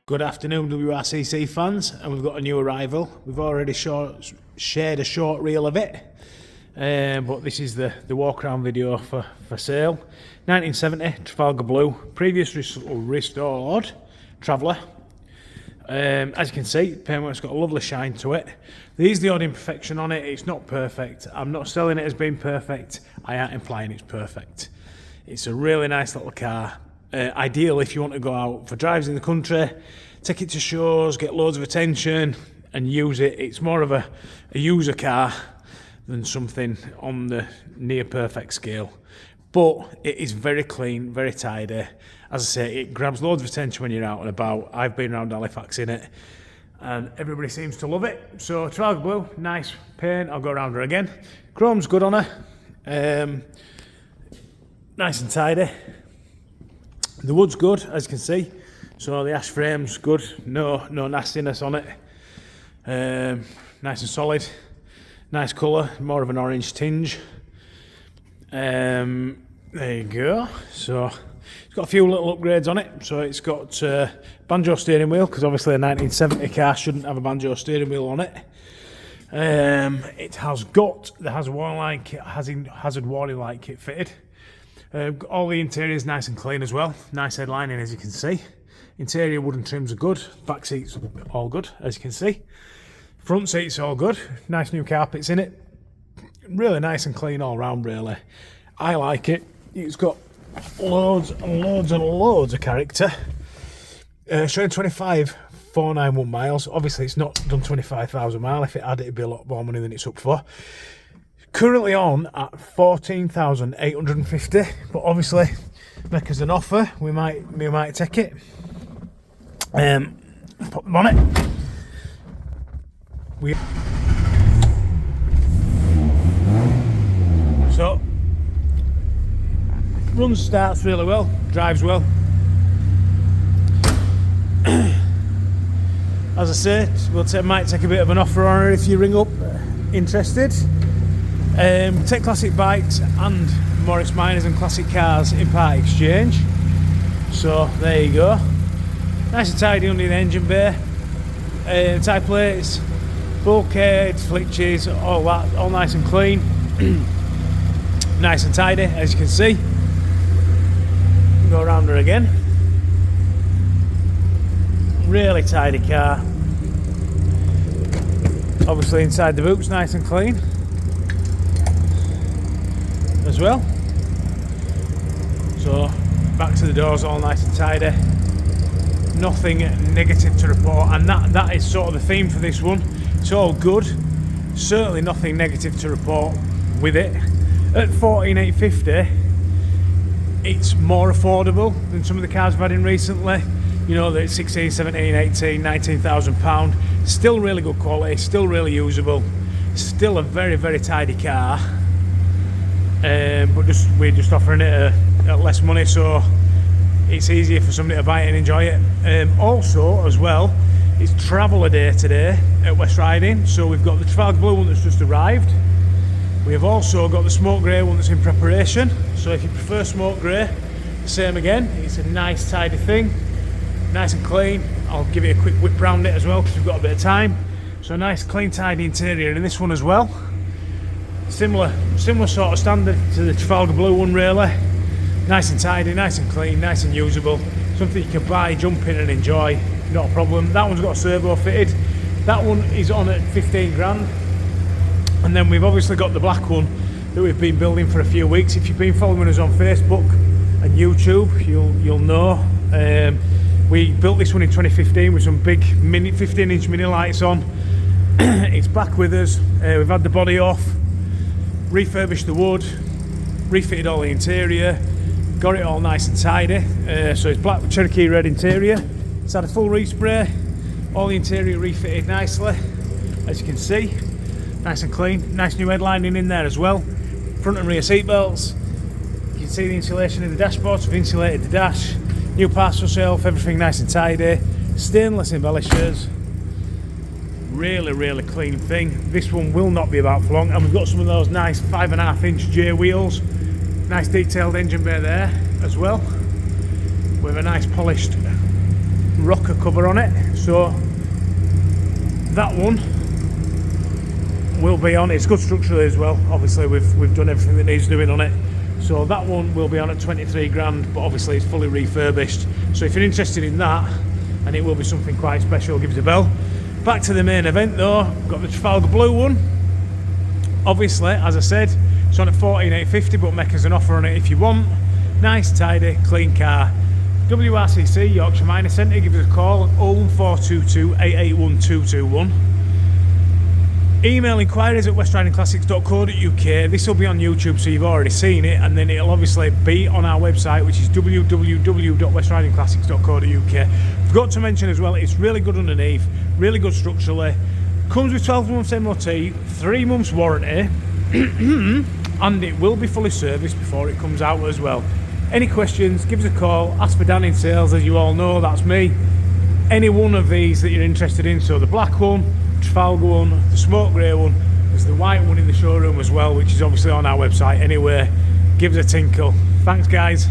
Good afternoon, WRCC fans, and we've got a new arrival. We've already shared a short reel of it, but this is the walk around video for sale. 1970 Trafalgar Blue, previous restored Traveller. As you can see, paintwork's got a lovely shine to it. There's the odd imperfection on it. It's not perfect. I'm not selling it as being perfect. I ain't implying it's perfect. It's a really nice little car. Ideal if you want to go out for drives in the country, take it to shows, get loads of attention and use it. It's more of a user car than something on the near perfect scale. But it is very clean, very tidy. As I say, it grabs loads of attention when you're out and about. I've been around Halifax in it and everybody seems to love it. So Trafalgar Blue, nice paint. I'll go around her again. Chrome's good on her. Nice and tidy. The wood's good, as you can see, so the ash frame's good, no nastiness on it. Nice and solid, nice colour, more of an orange tinge. There you go. So it's got a few little upgrades on it. So it's got banjo steering wheel, because obviously a 1970 car shouldn't have a banjo steering wheel on it. It has got the hazard warning light kit fitted. All the interior is nice and clean as well. Nice headlining, as you can see. Interior wooden trims are good. Back seats all good, as you can see. Front seats all good. Nice new carpets in it. Really nice and clean all round, really. I like it. It's got loads and loads and loads of character. Showing 25,491 miles. Obviously, it's not done 25,000 miles. If it had, it'd be a lot more money than it's up for. Currently on at 14,850, but obviously make us an offer, we might take it. Put them on it. So runs, starts really well, drives well. As I said, might take a bit of an offer on her if you ring up interested. Take classic bikes and Morris Minors and classic cars in part exchange. So there you go. Nice and tidy under the engine bay. Tyre plates, bulkhead, flitches, all that, all nice and clean. Nice and tidy, as you can see. Go around her again. Really tidy car. Obviously inside the boot's nice and clean as well. So back to the doors, all nice and tidy. Nothing negative to report, and that is sort of the theme for this one. It's all good. Certainly nothing negative to report with it. At 14,850, it's more affordable than some of the cars I've had in recently. You know, that 16, 17, 18, 19,000 pound. Still really good quality, still really usable, still a very, very tidy car. But we're just offering it at less money, so it's easier for somebody to buy it and enjoy it. Also, as well, it's Traveller Day today at West Riding, so we've got the Trafalgar Blue one that's just arrived. We have also got the smoke grey one that's in preparation, so if you prefer smoke grey, same again. It's a nice tidy thing, nice and clean. I'll give you a quick whip round it as well because we've got a bit of time. So nice clean tidy interior in this one as well. Similar sort of standard to the Trafalgar Blue one, really. Nice and tidy, nice and clean, nice and usable. Something you can buy, jump in and enjoy, not a problem. That one's got a servo fitted. That one is on at 15 grand. And then we've obviously got the black one that we've been building for a few weeks. If you've been following us on Facebook and YouTube, you'll know. We built this one in 2015 with some big 15-inch mini lights on. It's back with us. We've had the body off, refurbished the wood, refitted all the interior, got it all nice and tidy. So it's black with Cherokee red interior. It's had a full respray, all the interior refitted nicely, as you can see. Nice and clean, nice new headlining in there as well. Front and rear seat belts. You can see the insulation in the dashboard, so we've insulated the dash. New parcel shelf, everything nice and tidy. Stainless embellishers. Really, really clean thing. This one will not be about for long, and we've got some of those nice 5.5-inch J wheels. Nice detailed engine bay there as well, with a nice polished rock rocker cover on it, so that one will be on. It's good structurally as well. Obviously we've done everything that needs doing on it, so that one will be on at 23 grand, but obviously it's fully refurbished. So if you're interested in that, and it will be something quite special, give us a bell. Back to the main event though, got the Trafalgar blue one. Obviously, as I said, it's on at 14,850, but make us an offer on it if you want. Nice, tidy, clean car. WRCC, Yorkshire Minor Centre, give us a call, 01422 881 221. Email inquiries at westridingclassics.co.uk. This will be on YouTube, so you've already seen it, and then it'll obviously be on our website, which is www.westridingclassics.co.uk. Forgot to mention as well, it's really good underneath, really good structurally. Comes with 12 months MOT, 3 months warranty, and it will be fully serviced before it comes out as well. Any questions, give us a call, ask for Dan in sales, as you all know, that's me. Any one of these that you're interested in, so the black one, Trafalgar one, the smoke grey one, there's the white one in the showroom as well, which is obviously on our website anyway. Give us a tinkle. Thanks guys.